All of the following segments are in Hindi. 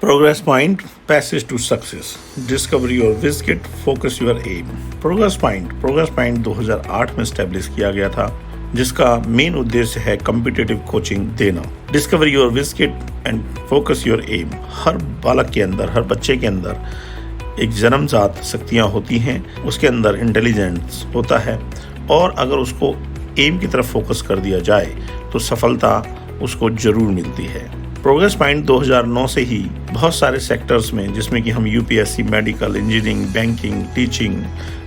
Progress Point Passage to Success. Discover your Wizkit, Focus your Aim. Progress Point 2008 में स्टैब्लिश किया गया था, जिसका मेन उद्देश्य है कम्पिटिटिव कोचिंग देना। Discover your wizkid and focus your aim. हर बालक के अंदर, हर बच्चे के अंदर एक जन्मजात शक्तियाँ होती हैं, उसके अंदर इंटेलिजेंस होता है, और अगर उसको एम की तरफ फोकस कर दिया जाए तो सफलता उसको जरूर मिलती है। प्रोग्रेस पॉइंट 2009 से ही बहुत सारे सेक्टर्स में, जिसमें कि हम UPSC, medical, engineering, banking, teaching,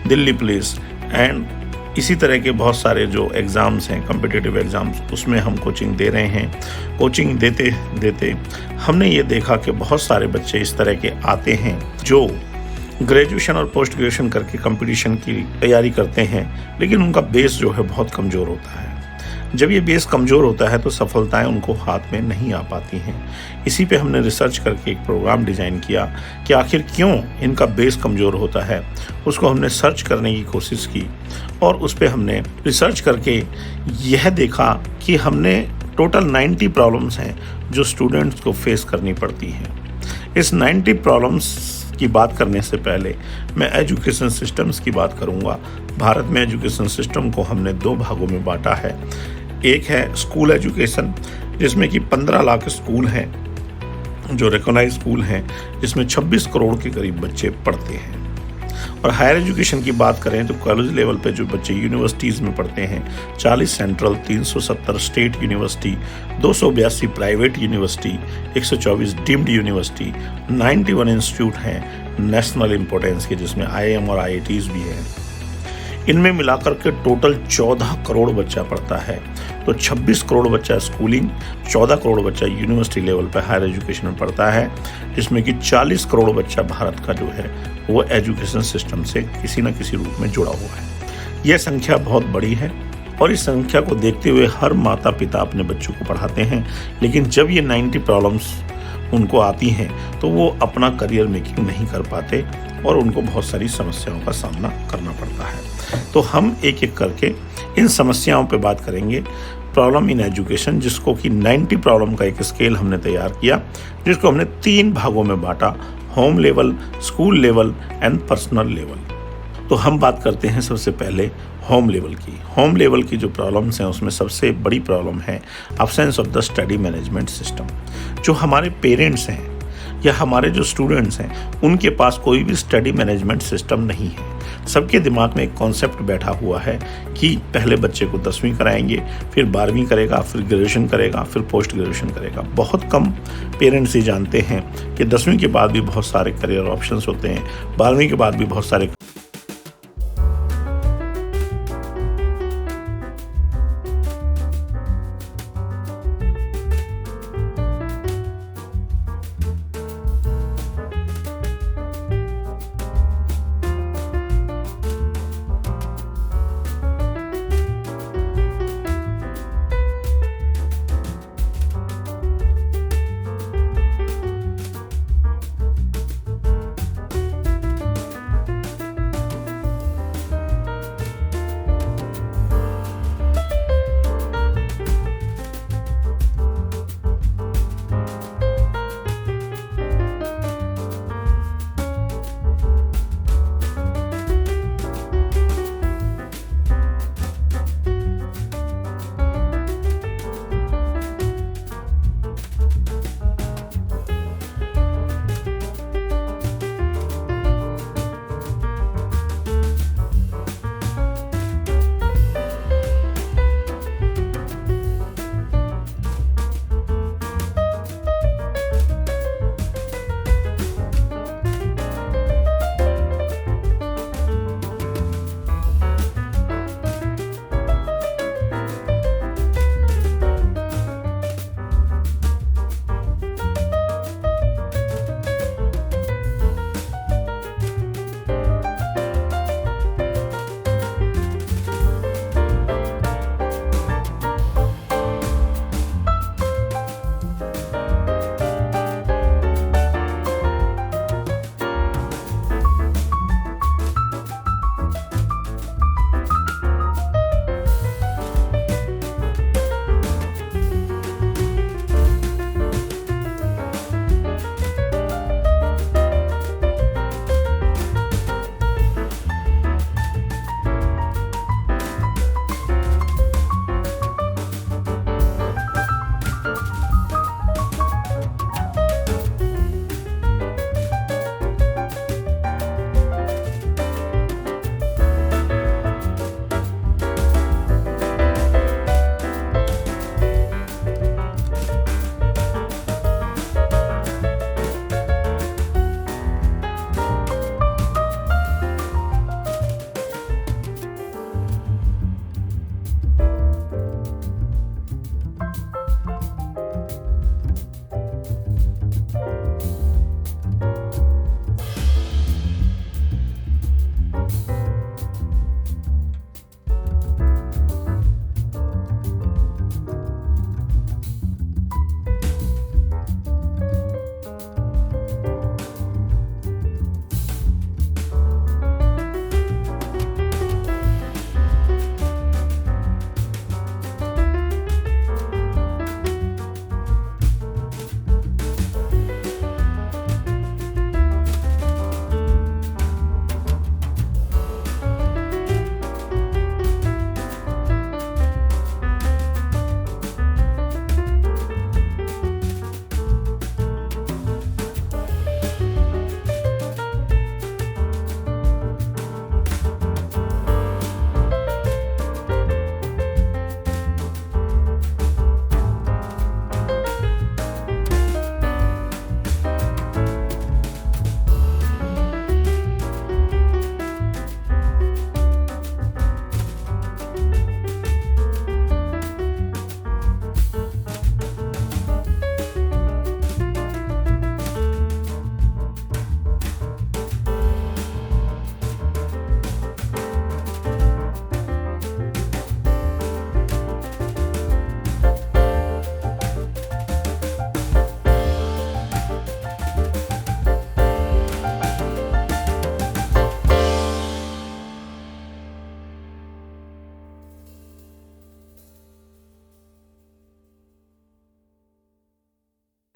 Delhi police and इसी तरह के बहुत सारे जो एग्ज़ाम्स हैं, कम्पिटिटिव एग्ज़ाम्स, उसमें हम कोचिंग दे रहे हैं। कोचिंग देते देते हमने ये देखा कि बहुत सारे बच्चे इस तरह के आते हैं जो ग्रेजुएशन और पोस्ट ग्रेजुएशन करके कंपटीशन की तैयारी करते हैं, लेकिन उनका बेस जो है बहुत कमज़ोर होता है। जब ये बेस कमज़ोर होता है तो सफलताएं उनको हाथ में नहीं आ पाती हैं। इसी पे हमने रिसर्च करके एक प्रोग्राम डिज़ाइन किया कि आखिर क्यों इनका बेस कमज़ोर होता है। उसको हमने सर्च करने की कोशिश की और उस पे हमने रिसर्च करके यह देखा कि हमने टोटल 90 प्रॉब्लम्स हैं जो स्टूडेंट्स को फेस करनी पड़ती हैं। इस 90 प्रॉब्लम्स की बात करने से पहले मैं एजुकेशन सिस्टम्स की बात करूंगा। भारत में एजुकेशन सिस्टम को हमने 2 भागों में बांटा है। एक है स्कूल एजुकेशन, जिसमें कि 15 लाख स्कूल हैं जो रिकॉग्नाइज स्कूल हैं, जिसमें 26 करोड़ के करीब बच्चे पढ़ते हैं। और हायर एजुकेशन की बात करें तो कॉलेज लेवल पे जो बच्चे यूनिवर्सिटीज़ में पढ़ते हैं, 40 central, 370 state university, 282 private university, 124 deemed university, 91 institute हैं नेशनल इम्पोर्टेंस के, जिसमें IIM और IITs भी हैं। इनमें मिलाकर के टोटल 14 करोड़ बच्चा पढ़ता है। तो 26 करोड़ बच्चा स्कूलिंग, 14 करोड़ बच्चा यूनिवर्सिटी लेवल पर हायर एजुकेशन में पढ़ता है, जिसमें कि 40 करोड़ बच्चा भारत का जो है वो एजुकेशन सिस्टम से किसी न किसी रूप में जुड़ा हुआ है। यह संख्या बहुत बड़ी है और इस संख्या को देखते हुए हर माता पिता अपने बच्चों को पढ़ाते हैं, लेकिन जब ये 90 प्रॉब्लम्स उनको आती हैं तो वो अपना करियर मेकिंग नहीं कर पाते और उनको बहुत सारी समस्याओं का सामना करना पड़ता है। तो हम एक एक करके इन समस्याओं पे बात करेंगे। प्रॉब्लम इन एजुकेशन, जिसको कि 90 प्रॉब्लम का एक स्केल हमने तैयार किया, जिसको हमने 3 भागों में बांटा: home level, school level and personal level. तो हम बात करते हैं सबसे पहले होम लेवल की। होम लेवल की जो प्रॉब्लम्स हैं उसमें सबसे बड़ी प्रॉब्लम है absence of the study management system. जो हमारे पेरेंट्स हैं या हमारे जो स्टूडेंट्स हैं, उनके पास कोई भी स्टडी मैनेजमेंट सिस्टम नहीं है। सबके दिमाग में एक कॉन्सेप्ट बैठा हुआ है कि पहले बच्चे को 10वीं कराएंगे, फिर 12वीं करेगा, फिर ग्रेजुएशन करेगा, फिर पोस्ट ग्रेजुएशन करेगा। बहुत कम पेरेंट्स ये जानते हैं कि 10वीं के बाद भी बहुत सारे करियर ऑप्शंस होते हैं, 12वीं के बाद भी बहुत सारे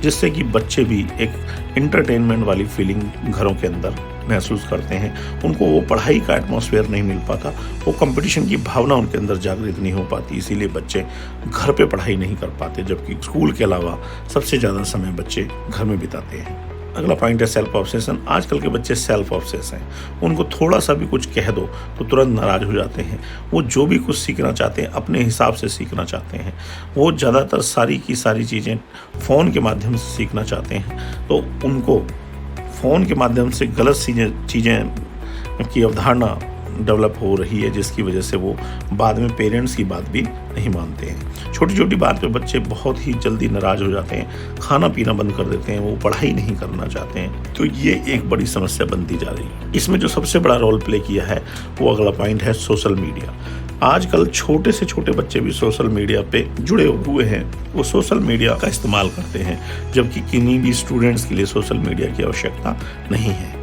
जिससे कि बच्चे भी एक एंटरटेनमेंट वाली फीलिंग घरों के अंदर महसूस करते हैं। उनको वो पढ़ाई का एटमॉस्फेयर नहीं मिल पाता, वो कंपटीशन की भावना उनके अंदर जागृत नहीं हो पाती, इसीलिए बच्चे घर पे पढ़ाई नहीं कर पाते, जबकि स्कूल के अलावा सबसे ज़्यादा समय बच्चे घर में बिताते हैं। अगला पॉइंट है सेल्फ ऑब्सेशन। आजकल के बच्चे सेल्फ ऑब्सेस हैं। उनको थोड़ा सा भी कुछ कह दो तो तुरंत नाराज हो जाते हैं। वो जो भी कुछ सीखना चाहते हैं अपने हिसाब से सीखना चाहते हैं। वो ज़्यादातर सारी की सारी चीज़ें फ़ोन के माध्यम से सीखना चाहते हैं, तो उनको फ़ोन के माध्यम से गलत चीज़ें की अवधारणा डेवलप हो रही है, जिसकी वजह से वो बाद में पेरेंट्स की बात भी नहीं मानते हैं। छोटी छोटी बात पे बच्चे बहुत ही जल्दी नाराज़ हो जाते हैं, खाना पीना बंद कर देते हैं, वो पढ़ाई नहीं करना चाहते हैं। तो ये एक बड़ी समस्या बनती जा रही है। इसमें जो सबसे बड़ा रोल प्ले किया है वो अगला पॉइंट है सोशल मीडिया। आजकल छोटे से छोटे बच्चे भी सोशल मीडिया पे जुड़े हुए हैं। वो सोशल मीडिया का इस्तेमाल करते हैं, जबकि किन्हीं भी स्टूडेंट्स के लिए सोशल मीडिया की आवश्यकता नहीं है।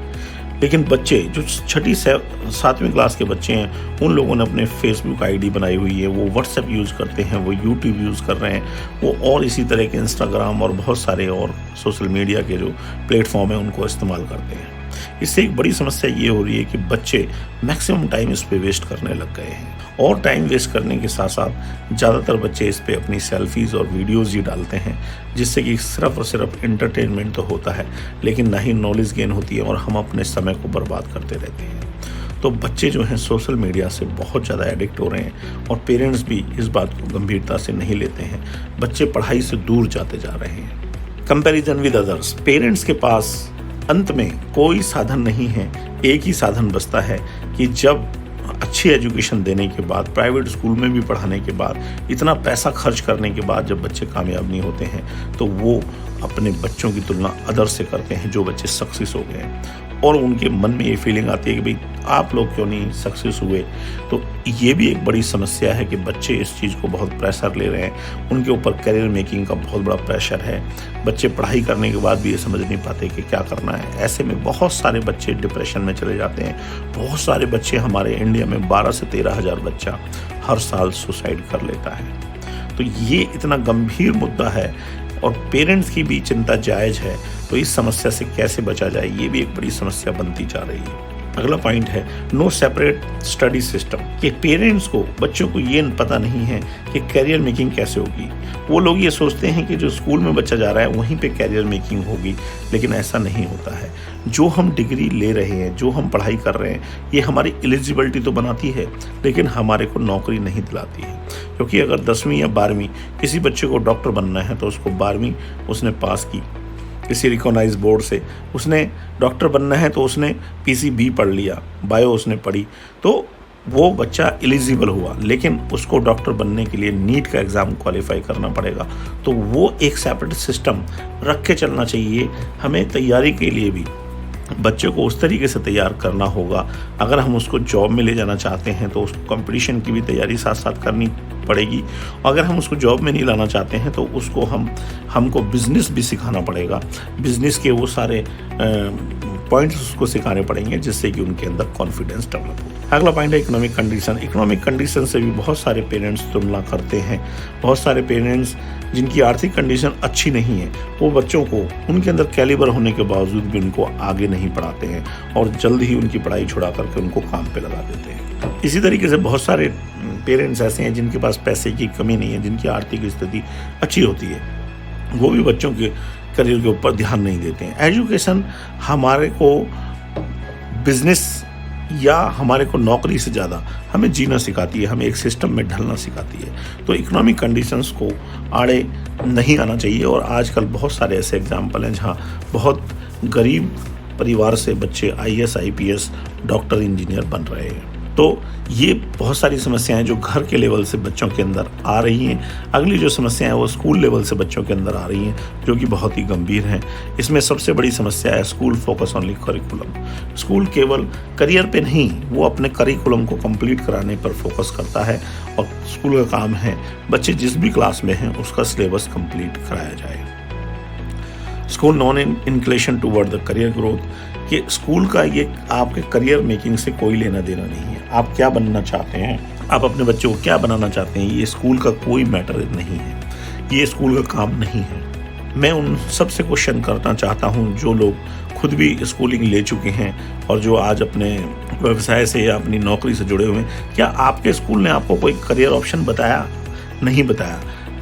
लेकिन बच्चे जो 6ठी 7वीं क्लास के बच्चे हैं, उन लोगों ने अपने फेसबुक आईडी बनाई हुई है, वो व्हाट्सएप यूज़ करते हैं, वो यूट्यूब यूज़ कर रहे हैं, वो और इसी तरह के इंस्टाग्राम और बहुत सारे और सोशल मीडिया के जो प्लेटफॉर्म हैं उनको इस्तेमाल करते हैं। इससे एक बड़ी समस्या ये हो रही है कि बच्चे मैक्सिमम टाइम इस पे वेस्ट करने लग गए हैं, और टाइम वेस्ट करने के साथ साथ ज़्यादातर बच्चे इस पे अपनी सेल्फीज़ और वीडियोज़ ही डालते हैं, जिससे कि सिर्फ और सिर्फ एंटरटेनमेंट तो होता है, लेकिन ना ही नॉलेज गेन होती है, और हम अपने समय को बर्बाद करते रहते हैं। तो बच्चे जो हैं सोशल मीडिया से बहुत ज़्यादा एडिक्ट हो रहे हैं, और पेरेंट्स भी इस बात को गंभीरता से नहीं लेते हैं। बच्चे पढ़ाई से दूर जाते जा रहे हैं। Comparison with others. पेरेंट्स के पास अंत में कोई साधन नहीं है, एक ही साधन बचता है कि जब अच्छी एजुकेशन देने के बाद, प्राइवेट स्कूल में भी पढ़ाने के बाद, इतना पैसा खर्च करने के बाद जब बच्चे कामयाब नहीं होते हैं, तो वो अपने बच्चों की तुलना अदर से करते हैं जो बच्चे सक्सेस हो गए हैं, और उनके मन में ये फीलिंग आती है कि भाई आप लोग क्यों नहीं सक्सेस हुए। तो ये भी एक बड़ी समस्या है कि बच्चे इस चीज़ को बहुत प्रेशर ले रहे हैं, उनके ऊपर करियर मेकिंग का बहुत बड़ा प्रेशर है। बच्चे पढ़ाई करने के बाद भी ये समझ नहीं पाते कि क्या करना है। ऐसे में बहुत सारे बच्चे डिप्रेशन में चले जाते हैं। बहुत सारे बच्चे, हमारे इंडिया में 12 से 13 हज़ार बच्चा हर साल सुसाइड कर लेता है। तो ये इतना गंभीर मुद्दा है, और पेरेंट्स की भी चिंता जायज़ है। तो इस समस्या से कैसे बचा जाए, ये भी एक बड़ी समस्या बनती जा रही है। अगला पॉइंट है नो सेपरेट स्टडी सिस्टम। कि पेरेंट्स को, बच्चों को ये पता नहीं है कि कैरियर मेकिंग कैसे होगी। वो लोग ये सोचते हैं कि जो स्कूल में बच्चा जा रहा है वहीं पे कैरियर मेकिंग होगी, लेकिन ऐसा नहीं होता है। जो हम डिग्री ले रहे हैं, जो हम पढ़ाई कर रहे हैं, ये हमारी एलिजिबिलिटी तो बनाती है, लेकिन हमारे को नौकरी नहीं दिलाती है। क्योंकि अगर 10वीं या 12वीं किसी बच्चे को डॉक्टर बनना है, तो उसको 12वीं उसने पास की किसी रिकॉग्नाइज बोर्ड से, उसने डॉक्टर बनना है तो उसने PCB पढ़ लिया, बायो उसने पढ़ी, तो वो बच्चा एलिजिबल हुआ। लेकिन उसको डॉक्टर बनने के लिए नीट का एग्ज़ाम क्वालिफाई करना पड़ेगा। तो वो एक सेपरेट सिस्टम रख के चलना चाहिए। हमें तैयारी के लिए भी बच्चे को उस तरीके से तैयार करना होगा। अगर हम उसको जॉब में ले जाना चाहते हैं तो उसको कंपटीशन की भी तैयारी साथ साथ करनी पड़ेगी। अगर हम उसको जॉब में नहीं लाना चाहते हैं तो उसको हमको बिजनेस भी सिखाना पड़ेगा। बिजनेस के वो सारे पॉइंट्स उसको सिखाने पड़ेंगे, जिससे कि उनके अंदर कॉन्फिडेंस डेवलप हो। अगला पॉइंट है इकोनॉमिक कंडीशन। इकोनॉमिक कंडीशन से भी बहुत सारे पेरेंट्स तुलना करते हैं। बहुत सारे पेरेंट्स जिनकी आर्थिक कंडीशन अच्छी नहीं है, वो बच्चों को उनके अंदर कैलिबर होने के बावजूद भी उनको आगे नहीं पढ़ाते हैं, और जल्द ही उनकी पढ़ाई छुड़ा करके उनको काम पे लगा देते हैं। इसी तरीके से बहुत सारे पेरेंट्स ऐसे हैं जिनके पास पैसे की कमी नहीं है, जिनकी आर्थिक स्थिति अच्छी होती है, वो भी बच्चों के करियर के ऊपर ध्यान नहीं देते हैं। एजुकेशन हमारे को बिजनेस या हमारे को नौकरी से ज़्यादा हमें जीना सिखाती है, हमें एक सिस्टम में ढलना सिखाती है। तो इकोनॉमिक कंडीशंस को आड़े नहीं आना चाहिए। और आजकल बहुत सारे ऐसे एग्जाम्पल हैं जहाँ बहुत गरीब परिवार से बच्चे IAS, IPS, डॉक्टर, इंजीनियर बन रहे हैं। तो ये बहुत सारी समस्याएं जो घर के लेवल से बच्चों के अंदर आ रही हैं। अगली जो समस्या है वो स्कूल लेवल से बच्चों के अंदर आ रही हैं, जो कि बहुत ही गंभीर हैं। इसमें सबसे बड़ी समस्या है school focus only curriculum. School केवल करियर पे नहीं, वो अपने करिकुलम को कंप्लीट कराने पर फोकस करता है, और स्कूल का काम है बच्चे जिस भी क्लास में हैं उसका सिलेबस कंप्लीट कराया जाए। School non inclination toward the career growth. कि स्कूल का ये आपके करियर मेकिंग से कोई लेना देना नहीं है। आप क्या बनना चाहते हैं, आप अपने बच्चों को क्या बनाना चाहते हैं, ये स्कूल का कोई मैटर नहीं है, ये स्कूल का काम नहीं है। मैं उन सबसे क्वेश्चन करना चाहता हूं जो लोग खुद भी स्कूलिंग ले चुके हैं और जो आज अपने व्यवसाय से या अपनी नौकरी से जुड़े हुए हैं। क्या आपके स्कूल ने आपको कोई करियर ऑप्शन बताया? नहीं बताया,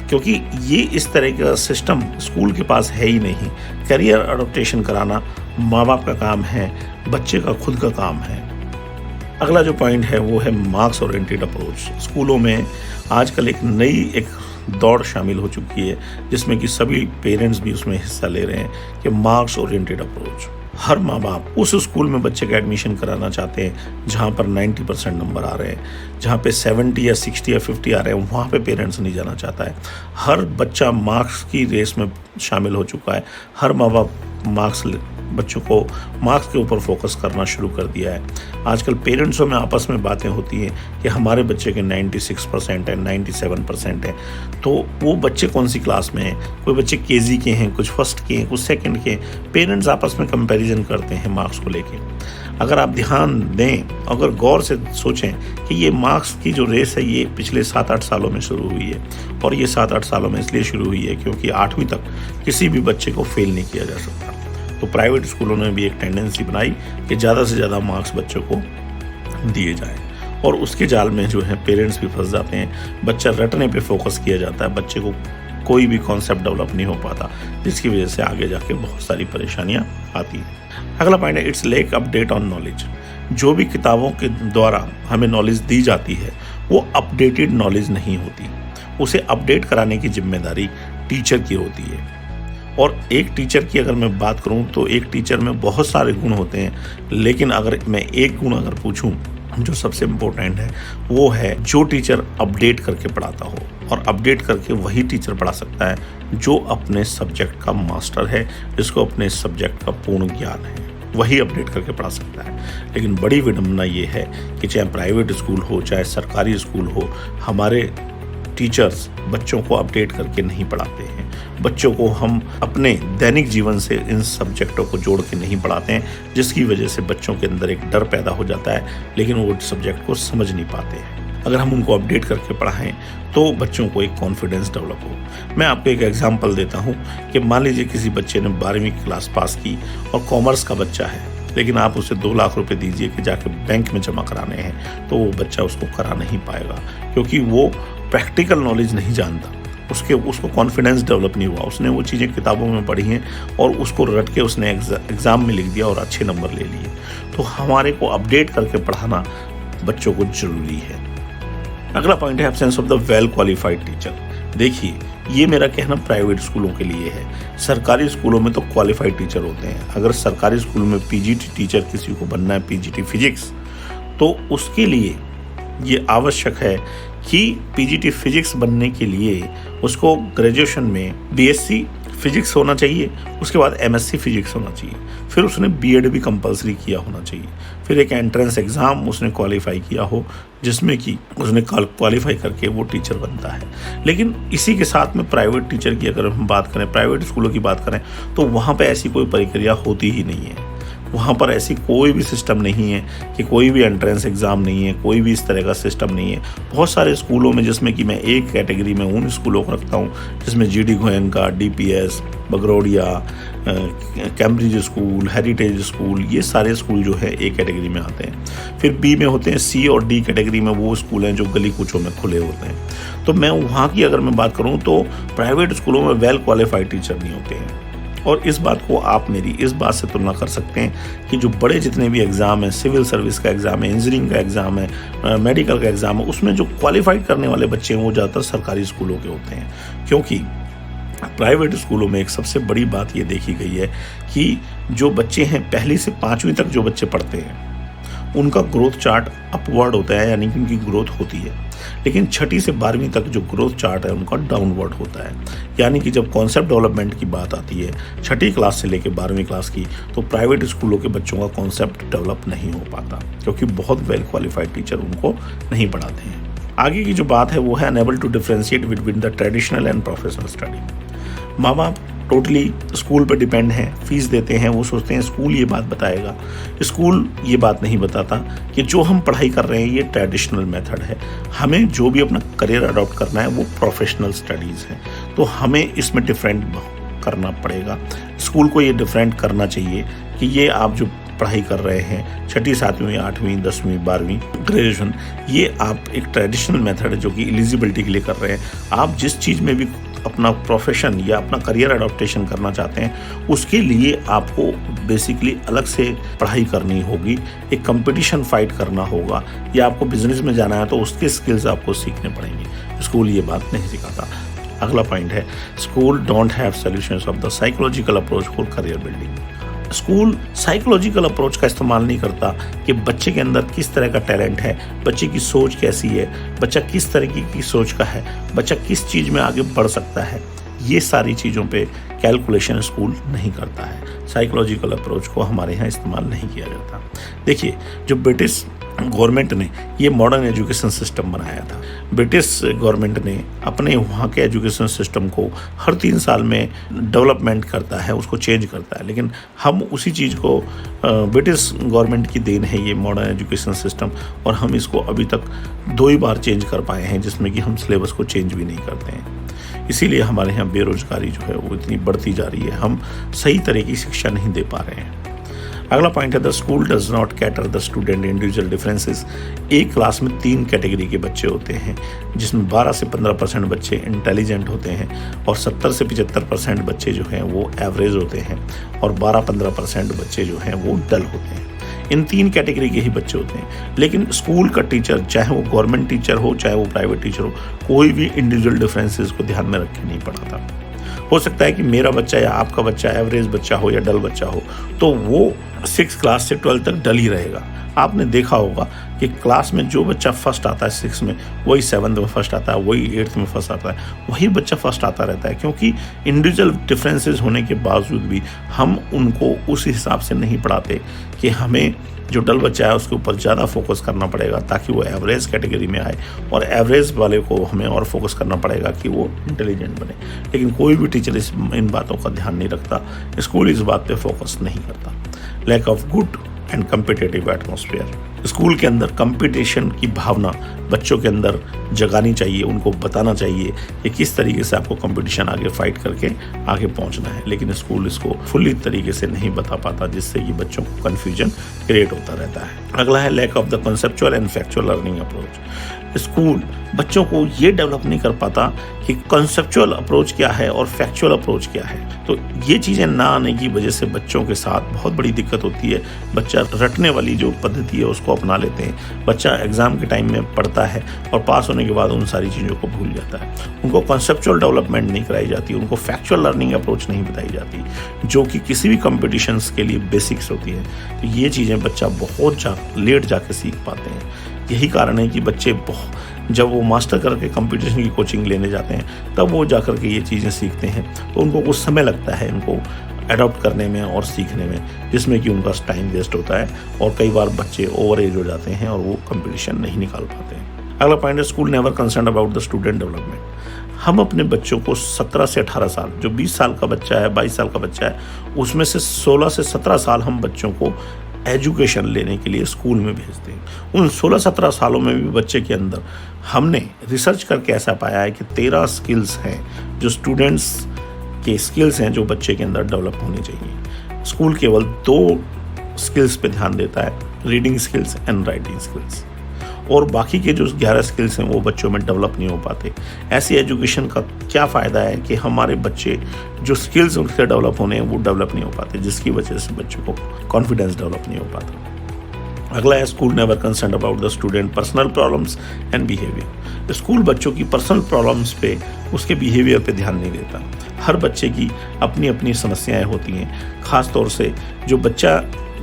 क्योंकि ये इस तरह का सिस्टम स्कूल के पास है ही नहीं। करियर अडॉप्टेशन कराना माँ बाप का काम है, बच्चे का खुद का काम है। अगला जो पॉइंट है वो है मार्क्स ओरिएंटेड अप्रोच। स्कूलों में आजकल एक दौड़ शामिल हो चुकी है जिसमें कि सभी पेरेंट्स भी उसमें हिस्सा ले रहे हैं कि मार्क्स ओरिएंटेड अप्रोच। हर माँ बाप उस स्कूल में बच्चे का एडमिशन कराना चाहते हैं जहाँ पर 90% नंबर आ रहे हैं, जहाँ पे 70 या 60 या 50 आ रहे हैं, वहाँ पे पेरेंट्स नहीं जाना चाहता है। हर बच्चा मार्क्स की रेस में शामिल हो चुका है। हर माँ बाप बच्चों को मार्क्स के ऊपर फोकस करना शुरू कर दिया है। आजकल पेरेंट्सों में आपस में बातें होती हैं कि हमारे बच्चे के 96% है, 97% है, तो वो बच्चे कौन सी क्लास में हैं? कोई बच्चे केजी के हैं, कुछ फर्स्ट के हैं, कुछ सेकंड के हैं। पेरेंट्स आपस में कंपैरिजन करते हैं मार्क्स को लेके। अगर आप ध्यान दें, अगर गौर से सोचें कि ये मार्क्स की जो रेस है ये पिछले 7-8 सालों में शुरू हुई है, और ये 7-8 सालों में इसलिए शुरू हुई है क्योंकि 8वीं तक किसी भी बच्चे को फेल नहीं किया जा सकता। तो प्राइवेट स्कूलों ने भी एक टेंडेंसी बनाई कि ज़्यादा से ज़्यादा मार्क्स बच्चों को दिए जाएं, और उसके जाल में जो है पेरेंट्स भी फंस जाते हैं। बच्चा रटने पे फोकस किया जाता है, बच्चे को कोई भी कॉन्सेप्ट डेवलप नहीं हो पाता, जिसकी वजह से आगे जाके बहुत सारी परेशानियां आती हैं। अगला पॉइंट है it's lake update on knowledge. जो भी किताबों के द्वारा हमें नॉलेज दी जाती है वो अपडेटेड नॉलेज नहीं होती। उसे अपडेट कराने की जिम्मेदारी टीचर की होती है। और एक टीचर की अगर मैं बात करूं तो एक टीचर में बहुत सारे गुण होते हैं, लेकिन अगर मैं एक गुण अगर पूछूं जो सबसे इम्पोर्टेंट है वो है जो टीचर अपडेट करके पढ़ाता हो। और अपडेट करके वही टीचर पढ़ा सकता है जो अपने सब्जेक्ट का मास्टर है, जिसको अपने सब्जेक्ट का पूर्ण ज्ञान है, वही अपडेट करके पढ़ा सकता है। लेकिन बड़ी विडंबना ये है कि चाहे प्राइवेट स्कूल हो चाहे सरकारी स्कूल हो, हमारे टीचर्स बच्चों को अपडेट करके नहीं पढ़ाते हैं। बच्चों को हम अपने दैनिक जीवन से इन सब्जेक्टों को जोड़ के नहीं पढ़ाते हैं, जिसकी वजह से बच्चों के अंदर एक डर पैदा हो जाता है, लेकिन वो सब्जेक्ट को समझ नहीं पाते हैं। अगर हम उनको अपडेट करके पढ़ाएं तो बच्चों को एक कॉन्फिडेंस डेवलप हो। मैं आपको एक एग्जांपल देता हूं कि मान लीजिए किसी बच्चे ने 12वीं क्लास पास की और कॉमर्स का बच्चा है, लेकिन आप उसे 2 लाख रुपए दीजिए कि जाके बैंक में जमा कराने हैं, तो वो बच्चा उसको करा नहीं पाएगा, क्योंकि वो प्रैक्टिकल नॉलेज नहीं जानता। उसको कॉन्फिडेंस डेवलप नहीं हुआ। उसने वो चीज़ें किताबों में पढ़ी हैं और उसको रट के उसने एग्ज़ाम में लिख दिया और अच्छे नंबर ले लिए। तो हमारे को अपडेट करके पढ़ाना बच्चों को ज़रूरी है। अगला पॉइंट है absence of the well qualified teacher. देखिए, ये मेरा कहना प्राइवेट स्कूलों के लिए है। सरकारी स्कूलों में तो क्वालिफाइड टीचर होते हैं। अगर सरकारी स्कूल में पीजीटी टीचर किसी को बनना है, पीजीटी फिजिक्स, तो उसके लिए ये आवश्यक है कि पीजीटी फिजिक्स बनने के लिए उसको ग्रेजुएशन में बीएससी फिजिक्स होना चाहिए, उसके बाद एमएससी फिजिक्स होना चाहिए, फिर उसने बीएड भी कंपलसरी किया होना चाहिए, फिर एक एंट्रेंस एग्ज़ाम उसने क्वालिफाई किया हो जिसमें कि उसने क्वालिफाई करके वो टीचर बनता है। लेकिन इसी के साथ में प्राइवेट टीचर की अगर हम बात करें, प्राइवेट स्कूलों की बात करें, तो वहाँ पे ऐसी कोई प्रक्रिया होती ही नहीं है। वहाँ पर ऐसी कोई भी सिस्टम नहीं है कि कोई भी एंट्रेंस एग्ज़ाम नहीं है, कोई भी इस तरह का सिस्टम नहीं है। बहुत सारे स्कूलों में, जिसमें कि मैं एक कैटेगरी में उन स्कूलों को रखता हूँ जिसमें GD Goenka, DPS, Bagrodia, Cambridge school, heritage school, ये सारे स्कूल जो है एक कैटेगरी में आते हैं। फिर बी में होते हैं सी और डी कैटेगरी में वो स्कूल हैं जो गली कूचों में खुले होते हैं। तो मैं वहाँ की अगर मैं बात करूँ तो प्राइवेट स्कूलों में वेल क्वालिफाइड टीचर नहीं होते हैं। और इस बात को आप मेरी इस बात से तुलना कर सकते हैं कि जो बड़े जितने भी एग्ज़ाम हैं, सिविल सर्विस का एग्ज़ाम है, इंजीनियरिंग का एग्ज़ाम है, मेडिकल का एग्ज़ाम है, उसमें जो क्वालिफाइड करने वाले बच्चे हैं वो ज़्यादातर सरकारी स्कूलों के होते हैं। क्योंकि प्राइवेट स्कूलों में एक सबसे बड़ी बात ये देखी गई है कि जो बच्चे हैं 1ली से 5वीं तक जो बच्चे पढ़ते हैं उनका ग्रोथ चार्ट अपवर्ड होता है, यानी कि उनकी ग्रोथ होती है। लेकिन 6ठी से 12वीं तक जो ग्रोथ चार्ट है उनका डाउनवर्ड होता है। यानी कि जब कॉन्सेप्ट डेवलपमेंट की बात आती है 6ठी क्लास से लेकर 12वीं क्लास की, तो प्राइवेट स्कूलों के बच्चों का कॉन्सेप्ट डेवलप नहीं हो पाता, क्योंकि बहुत वेल क्वालिफाइड टीचर उनको नहीं पढ़ाते हैं। आगे की जो बात है वो है unable to differentiate between the traditional and professional study. माँ बाप टोटली स्कूल पर डिपेंड हैं, फीस देते हैं, वो सोचते हैं स्कूल ये बात बताएगा। स्कूल ये बात नहीं बताता कि जो हम पढ़ाई कर रहे हैं ये ट्रेडिशनल मेथड है, हमें जो भी अपना करियर अडॉप्ट करना है वो प्रोफेशनल स्टडीज़ हैं, तो हमें इसमें डिफरेंट करना पड़ेगा। स्कूल को ये डिफरेंट करना चाहिए कि ये आप जो पढ़ाई कर रहे हैं 6ठी 7वीं 8वीं 10वीं 12वीं ग्रेजुएशन, ये आप एक ट्रेडिशनल मेथड है जो कि एलिजिबिलिटी के लिए कर रहे हैं। आप जिस चीज़ में भी अपना प्रोफेशन या अपना करियर अडॉप्टेशन करना चाहते हैं उसके लिए आपको बेसिकली अलग से पढ़ाई करनी होगी, एक कंपटीशन फाइट करना होगा, या आपको बिजनेस में जाना है तो उसके स्किल्स आपको सीखने पड़ेंगे। स्कूल ये बात नहीं सिखाता। अगला पॉइंट है school don't have solutions of the psychological approach for career building. School psychological approach का इस्तेमाल नहीं करता कि बच्चे के अंदर किस तरह का टैलेंट है, बच्चे की सोच कैसी है, बच्चा किस तरीके की सोच का है, बच्चा किस चीज़ में आगे बढ़ सकता है, ये सारी चीज़ों पे कैलकुलेशन स्कूल नहीं करता है। साइकोलॉजिकल अप्रोच को हमारे यहाँ इस्तेमाल नहीं किया जाता। देखिए, जो ब्रिटिश गवर्नमेंट ने ये मॉडर्न एजुकेशन सिस्टम बनाया था, ब्रिटिश गवर्नमेंट ने अपने वहाँ के एजुकेशन सिस्टम को हर 3 साल में डेवलपमेंट करता है, उसको चेंज करता है, लेकिन हम उसी चीज़ को ब्रिटिश गवर्नमेंट की देन है ये मॉडर्न एजुकेशन सिस्टम, और हम इसको अभी तक 2 ही बार चेंज कर पाए हैं, जिसमें कि हम सिलेबस को चेंज भी नहीं करते हैं। इसीलिए हमारे यहाँ बेरोजगारी जो है वो इतनी बढ़ती जा रही है, हम सही तरह की शिक्षा नहीं दे पा रहे हैं। अगला पॉइंट है the school does not cater the student individual differences. एक क्लास में 3 कैटेगरी के बच्चे होते हैं, जिसमें 12 से 15% बच्चे इंटेलिजेंट होते हैं और 70 से 75% बच्चे जो हैं वो एवरेज होते हैं और 12-15% बच्चे जो हैं वो डल होते हैं। इन 3 कैटेगरी के ही बच्चे होते हैं, लेकिन स्कूल का टीचर, चाहे वो गवर्नमेंट टीचर हो चाहे वो प्राइवेट टीचर हो, कोई भी इंडिविजुअल डिफरेंसेस को ध्यान में रख के नहीं पढ़ाता। हो सकता है कि मेरा बच्चा या आपका बच्चा एवरेज बच्चा हो या डल बच्चा हो, तो वो 6 क्लास से 12 तक डल ही रहेगा। आपने देखा होगा कि क्लास में जो बच्चा फर्स्ट आता है 6 में, वही 7th में फर्स्ट आता है, वही 8th में फर्स्ट आता है, वही बच्चा फर्स्ट आता रहता है, क्योंकि इंडिविजुअल डिफरेंसेस होने के बावजूद भी हम उनको उस हिसाब से नहीं पढ़ाते कि हमें जो डल बच्चा है उसके ऊपर ज़्यादा फोकस करना पड़ेगा ताकि वो एवरेज कैटेगरी में आए, और एवरेज वाले को हमें और फोकस करना पड़ेगा कि वो इंटेलिजेंट बने। लेकिन कोई भी टीचर इन बातों का ध्यान नहीं रखता, स्कूल इस बात पे फोकस नहीं करता। Lack of good and competitive atmosphere. School के अंदर कंपटीशन की भावना बच्चों के अंदर जगानी चाहिए, उनको बताना चाहिए कि किस तरीके से आपको कंपटीशन आगे फाइट करके आगे पहुंचना है, लेकिन स्कूल इसको फुल्ली तरीके से नहीं बता पाता, जिससे कि बच्चों को कन्फ्यूजन क्रिएट होता रहता है। अगला है lack of the conceptual and factual learning approach. School बच्चों को ये डेवलप नहीं कर पाता कि कंसेप्चुअल अप्रोच क्या है और फैक्चुअल अप्रोच क्या है। तो ये चीज़ें ना आने की वजह से बच्चों के साथ बहुत बड़ी दिक्कत होती है। बच्चा रटने वाली जो पद्धति है उसको अपना लेते हैं। बच्चा एग्जाम के टाइम में पढ़ता है और पास होने के बाद उन सारी चीज़ों को भूल जाता है। उनको कंसेप्चुअल डेवलपमेंट नहीं कराई जाती, उनको फैक्चुअल लर्निंग अप्रोच नहीं बताई जाती, जो कि किसी भी कॉम्पिटिशन्स के लिए बेसिक्स होती है। तो ये चीज़ें बच्चा बहुत लेट जाके सीख पाते हैं। यही कारण है कि बच्चे जब वो मास्टर करके कंपटीशन की कोचिंग लेने जाते हैं तब वो जा कर के ये चीज़ें सीखते हैं, तो उनको कुछ समय लगता है इनको अडॉप्ट करने में और सीखने में, जिसमें कि उनका टाइम वेस्ट होता है और कई बार बच्चे ओवर एज हो जाते हैं और वो कंपटीशन नहीं निकाल पाते हैं। अगला पॉइंट है school never concern about the student development. हम अपने बच्चों को 17 से 18 साल, जो 20 साल का बच्चा है 22 साल का बच्चा है, उसमें से 16 से 17 साल हम बच्चों को एजुकेशन लेने के लिए स्कूल में भेजते हैं। उन 16-17 सालों में भी बच्चे के अंदर हमने रिसर्च करके ऐसा पाया है कि 13 स्किल्स हैं जो स्टूडेंट्स के स्किल्स हैं जो बच्चे के अंदर डेवलप होनी चाहिए। स्कूल केवल 2 स्किल्स पे ध्यान देता है, reading skills and writing skills, और बाकी के जो 11 स्किल्स हैं वो बच्चों में डेवलप नहीं हो पाते। ऐसी एजुकेशन का क्या फ़ायदा है कि हमारे बच्चे जो स्किल्स उनसे डेवलप होने हैं वो डेवलप नहीं हो पाते, जिसकी वजह से बच्चों को कॉन्फिडेंस डेवलप नहीं हो पाता। अगला है school never concern about the student personal problems and behaviour. School बच्चों की पर्सनल प्रॉब्लम्स पे, उसके बिहेवियर पे ध्यान नहीं देता। हर बच्चे की अपनी अपनी समस्याएं होती हैं। ख़ास तौर से जो बच्चा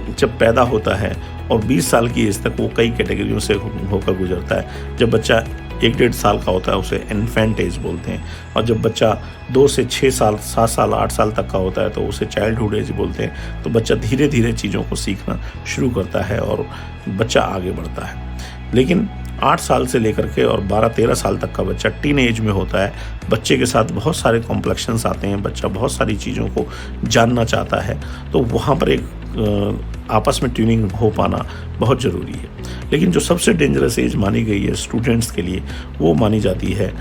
जब पैदा होता है और 20 साल की एज तक वो कई कैटेगरियों से होकर गुजरता है। जब बच्चा 1-1.5 साल का होता है उसे इन्फेंट एज बोलते हैं, और जब बच्चा 2 से 6 साल 7 साल 8 साल तक का होता है तो उसे चाइल्डहुड एज बोलते हैं। तो बच्चा धीरे धीरे चीज़ों को सीखना शुरू करता है और बच्चा आगे बढ़ता है। लेकिन 8 साल से लेकर के और 12-13 साल तक का बच्चा टीन एज में होता है। बच्चे के साथ बहुत सारे कॉम्प्लेक्शंस आते हैं, बच्चा बहुत सारी चीज़ों को जानना चाहता है, तो वहाँ पर एक आपस में ट्यूनिंग हो पाना बहुत ज़रूरी है। लेकिन जो सबसे डेंजरस एज मानी गई है स्टूडेंट्स के लिए, वो मानी जाती है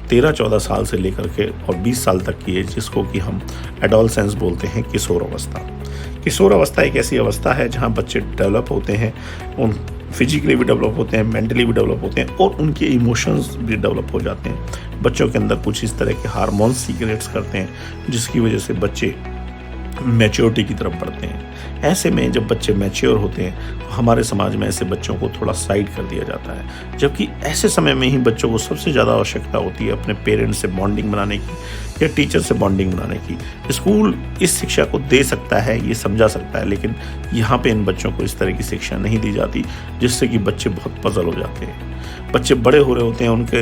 13-14 साल से लेकर के और 20 साल तक की एज, जिसको कि हम एडोलसेंस बोलते हैं, किशोर अवस्था। किशोर अवस्था एक ऐसी अवस्था है जहाँ बच्चे डेवलप होते हैं, उन फिजिकली भी डेवलप होते हैं, मेंटली भी डेवलप होते हैं और उनके इमोशंस भी डेवलप हो जाते हैं। बच्चों के अंदर कुछ इस तरह के हार्मोन्स सीक्रेट्स करते हैं जिसकी वजह से बच्चे मैच्योरिटी की तरफ बढ़ते हैं। ऐसे में जब बच्चे मैच्योर होते हैं तो हमारे समाज में ऐसे बच्चों को थोड़ा साइड कर दिया जाता है, जबकि ऐसे समय में ही बच्चों को सबसे ज़्यादा आवश्यकता होती है अपने पेरेंट्स से बॉन्डिंग बनाने की या टीचर से बॉन्डिंग बनाने की। स्कूल इस शिक्षा को दे सकता है, ये समझा सकता है, लेकिन यहाँ पे इन बच्चों को इस तरह की शिक्षा नहीं दी जाती, जिससे कि बच्चे बहुत पजल हो जाते हैं। बच्चे बड़े हो रहे होते हैं, उनके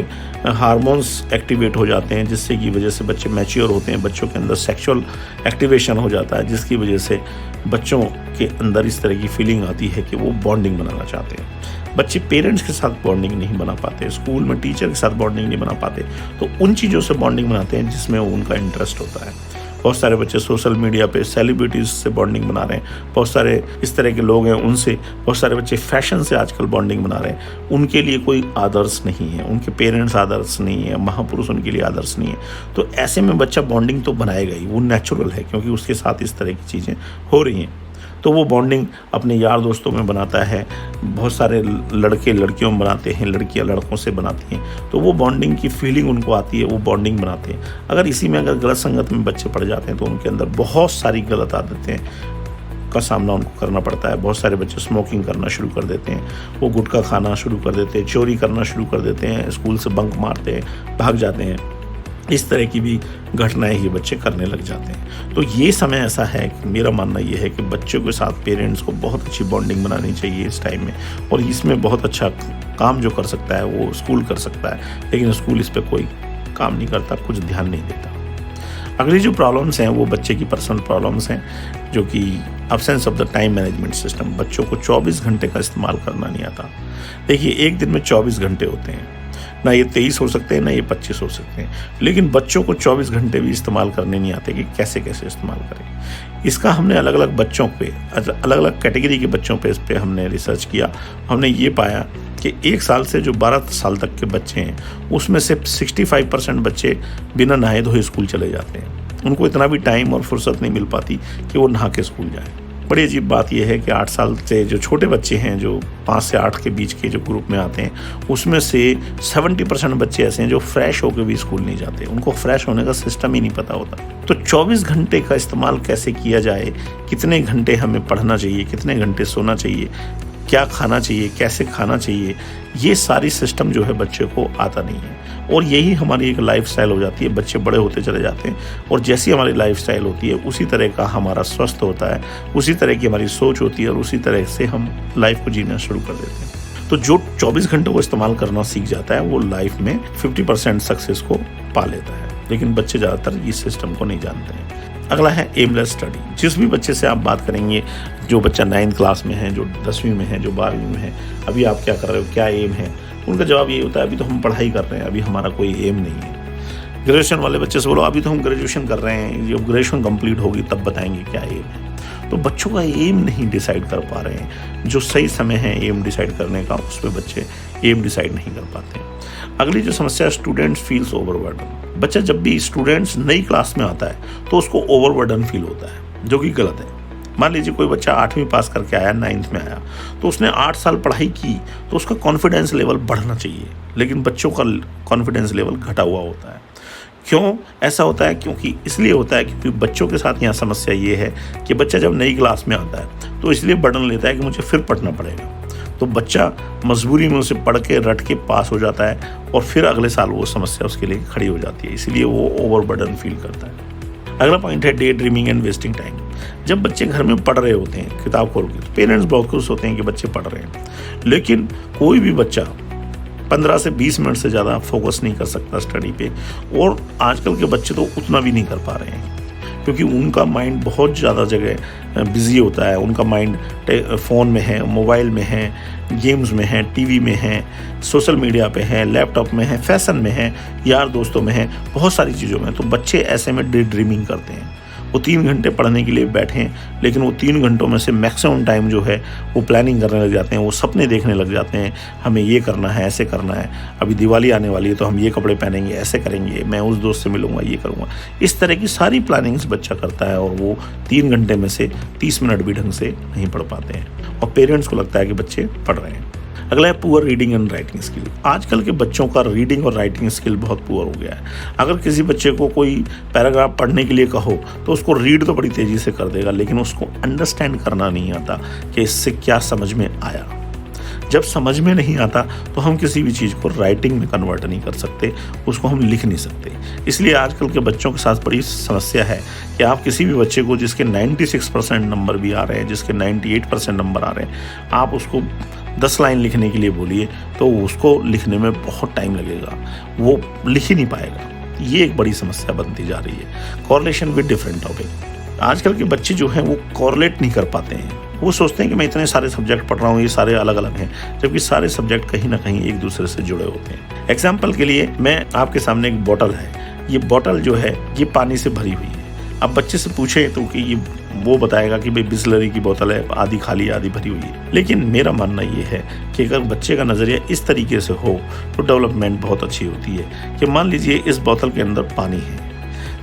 हार्मोन्स एक्टिवेट हो जाते हैं, जिससे की वजह से बच्चे मैच्योर होते हैं, बच्चों के अंदर सेक्सुअल एक्टिवेशन हो जाता है, जिसकी वजह से बच्चों के अंदर इस तरह की फीलिंग आती है कि वो बॉन्डिंग बनाना चाहते हैं। बच्चे पेरेंट्स के साथ बॉन्डिंग नहीं बना पाते, स्कूल में टीचर के साथ बॉन्डिंग नहीं बना पाते, तो उन चीज़ों से बॉन्डिंग बनाते हैं जिसमें उनका इंटरेस्ट होता है। बहुत सारे बच्चे सोशल मीडिया पे सेलिब्रिटीज़ से बॉन्डिंग बना रहे हैं, बहुत सारे इस तरह के लोग हैं उनसे, बहुत सारे बच्चे फैशन से आजकल बॉन्डिंग बना रहे हैं। उनके लिए कोई आदर्श नहीं है, उनके पेरेंट्स आदर्श नहीं है, महापुरुष उनके लिए आदर्श नहीं है। तो ऐसे में बच्चा बॉन्डिंग तो बनाएगा ही, वो नेचुरल है, क्योंकि उसके साथ इस तरह की चीज़ें हो रही हैं। तो वो बॉन्डिंग अपने यार दोस्तों में बनाता है, बहुत सारे लड़के लड़कियों में बनाते हैं, लड़कियां लड़कों से बनाती हैं, तो वो बॉन्डिंग की फीलिंग उनको आती है, वो बॉन्डिंग बनाते हैं। अगर इसी में अगर गलत संगत में बच्चे पड़ जाते हैं तो उनके अंदर बहुत सारी गलत आदतें का सामना उनको करना पड़ता है। बहुत सारे बच्चे स्मोकिंग करना शुरू कर देते हैं, वो गुटखा खाना शुरू कर देते हैं, चोरी करना शुरू कर देते हैं, स्कूल से बंक मारते हैं, भाग जाते हैं। इस तरह की भी घटनाएं ये बच्चे करने लग जाते हैं। तो ये समय ऐसा है कि मेरा मानना ये है कि बच्चों के साथ पेरेंट्स को बहुत अच्छी बॉन्डिंग बनानी चाहिए इस टाइम में, और इसमें बहुत अच्छा काम जो कर सकता है वो स्कूल कर सकता है, लेकिन स्कूल इस पर कोई काम नहीं करता, कुछ ध्यान नहीं देता। अगली जो प्रॉब्लम्स हैं वो बच्चे की पर्सनल प्रॉब्लम्स हैं, जो कि absence of the time management system. बच्चों को 24 घंटे का इस्तेमाल करना नहीं आता। देखिए, एक दिन में 24 घंटे होते हैं, ना ये 23 हो सकते हैं, ना ये 25 हो सकते हैं, लेकिन बच्चों को 24 घंटे भी इस्तेमाल करने नहीं आते कि कैसे कैसे इस्तेमाल करें। इसका हमने अलग अलग बच्चों पे, अलग अलग कैटेगरी के बच्चों पे इस पर हमने रिसर्च किया। हमने ये पाया कि 1 साल से जो 12 साल तक के बच्चे हैं, उसमें से 65% बच्चे बिना नहाए धोए स्कूल चले जाते हैं। उनको इतना भी टाइम और फुर्सत नहीं मिल पाती कि वो नहा के स्कूल जाएँ। बड़ी अजीब बात यह है कि 8 साल से जो छोटे बच्चे हैं, जो 5 से 8 के बीच के जो ग्रुप में आते हैं, उसमें से 70% बच्चे ऐसे हैं जो फ्रेश होकर भी स्कूल नहीं जाते। उनको फ्रेश होने का सिस्टम ही नहीं पता होता। तो 24 घंटे का इस्तेमाल कैसे किया जाए, कितने घंटे हमें पढ़ना चाहिए, कितने घंटे सोना चाहिए, क्या खाना चाहिए, कैसे खाना चाहिए, ये सारी सिस्टम जो है बच्चे को आता नहीं है। और यही हमारी एक लाइफस्टाइल हो जाती है। बच्चे बड़े होते चले जाते हैं और जैसी हमारी लाइफस्टाइल होती है उसी तरह का हमारा स्वस्थ होता है, उसी तरह की हमारी सोच होती है और उसी तरह से हम लाइफ को जीना शुरू कर देते हैं। तो जो 24 घंटों को इस्तेमाल करना सीख जाता है वो लाइफ में 50% सक्सेस को पा लेता है, लेकिन बच्चे ज़्यादातर इस सिस्टम को नहीं जानते हैं। अगला है एमलेस स्टडी। जिस भी बच्चे से आप बात करेंगे, जो बच्चा 9th क्लास में है, जो 10वीं में है, जो 12वीं में है, अभी आप क्या कर रहे हो, क्या एम है, उनका जवाब ये होता है, अभी तो हम पढ़ाई कर रहे हैं, अभी हमारा कोई एम नहीं है। ग्रेजुएशन वाले बच्चे से बोलो, अभी तो हम ग्रेजुएशन कर रहे हैं, जब ग्रेजुएशन कंप्लीट होगी तब बताएंगे क्या एम है। तो बच्चों का एम नहीं डिसाइड कर पा रहे हैं। जो सही समय है एम डिसाइड करने का, उस पर बच्चे एम डिसाइड नहीं कर पाते। अगली जो समस्या, स्टूडेंट्स फील्स ओवरबर्डन। बच्चा जब भी स्टूडेंट्स नई क्लास में आता है तो उसको ओवरबर्डन फील होता है, जो कि गलत है। मान लीजिए कोई बच्चा 8वीं पास करके आया, 9th में आया, तो उसने 8 साल पढ़ाई की, तो उसका कॉन्फिडेंस लेवल बढ़ना चाहिए, लेकिन बच्चों का कॉन्फिडेंस लेवल घटा हुआ होता है। क्यों ऐसा होता है? क्योंकि इसलिए होता है क्योंकि बच्चों के साथ यहाँ समस्या ये है कि बच्चा जब नई क्लास में आता है तो इसलिए बर्डन लेता है कि मुझे फिर पढ़ना पड़ेगा। तो बच्चा मजबूरी में उसे पढ़ के रट के पास हो जाता है और फिर अगले साल वो समस्या उसके लिए खड़ी हो जाती है, इसलिए वो ओवरबर्डन फील करता है। अगला पॉइंट है day dreaming and wasting time. जब बच्चे घर में पढ़ रहे होते हैं किताब खोल के, तो पेरेंट्स बहुत खुश होते हैं कि बच्चे पढ़ रहे हैं, लेकिन कोई भी बच्चा 15 से 20 मिनट से ज़्यादा फोकस नहीं कर सकता स्टडी पे। और आजकल के बच्चे तो उतना भी नहीं कर पा रहे हैं क्योंकि उनका माइंड बहुत ज़्यादा जगह बिजी होता है। उनका माइंड फ़ोन में है, मोबाइल में है, गेम्स में है, टीवी में है, सोशल मीडिया पे है, लैपटॉप में है, फैशन में है, यार दोस्तों में है, बहुत सारी चीज़ों में। तो बच्चे ऐसे में डे ड्रीमिंग करते हैं। वो 3 घंटे पढ़ने के लिए बैठें, लेकिन वो 3 घंटों में से मैक्सिमम टाइम जो है वो प्लानिंग करने लग जाते हैं, वो सपने देखने लग जाते हैं, हमें ये करना है, ऐसे करना है, अभी दिवाली आने वाली है तो हम ये कपड़े पहनेंगे, ऐसे करेंगे, मैं उस दोस्त से मिलूँगा, ये करूँगा। इस तरह की सारी प्लानिंग्स बच्चा करता है और वो 3 घंटे में से 30 मिनट भी ढंग से नहीं पढ़ पाते हैं और पेरेंट्स को लगता है कि बच्चे पढ़ रहे हैं। अगला है poor reading and writing skill. आजकल के बच्चों का रीडिंग और राइटिंग स्किल बहुत पुअर हो गया है। अगर किसी बच्चे को कोई पैराग्राफ पढ़ने के लिए कहो तो उसको रीड तो बड़ी तेज़ी से कर देगा, लेकिन उसको अंडरस्टैंड करना नहीं आता कि इससे क्या समझ में आया। जब समझ में नहीं आता तो हम किसी भी चीज़ को राइटिंग में कन्वर्ट नहीं कर सकते, उसको हम लिख नहीं सकते। इसलिए आजकल के बच्चों के साथ बड़ी समस्या है कि आप किसी भी बच्चे को जिसके 96% नंबर भी आ रहे हैं, जिसके 98% नंबर आ रहे हैं, आप उसको 10 लाइन लिखने के लिए बोलिए तो उसको लिखने में बहुत टाइम लगेगा, वो लिख ही नहीं पाएगा। ये एक बड़ी समस्या बनती जा रही है। Correlation with different topic. आजकल के बच्चे जो हैं वो कॉरलेट नहीं कर पाते हैं। वो सोचते हैं कि मैं इतने सारे सब्जेक्ट पढ़ रहा हूँ, ये सारे अलग अलग हैं, जबकि सारे सब्जेक्ट कहीं ना कहीं एक दूसरे से जुड़े होते हैं। एग्जाम्पल के लिए मैं आपके सामने एक बॉटल है, ये बॉटल जो है ये पानी से भरी हुई है। अब बच्चे से पूछे तो कि ये वो बताएगा कि भाई बिस्लरी की बोतल है, आधी खाली आधी भरी हुई है। लेकिन मेरा मानना ये है कि अगर बच्चे का नज़रिया इस तरीके से हो तो डेवलपमेंट बहुत अच्छी होती है। कि मान लीजिए इस बोतल के अंदर पानी है,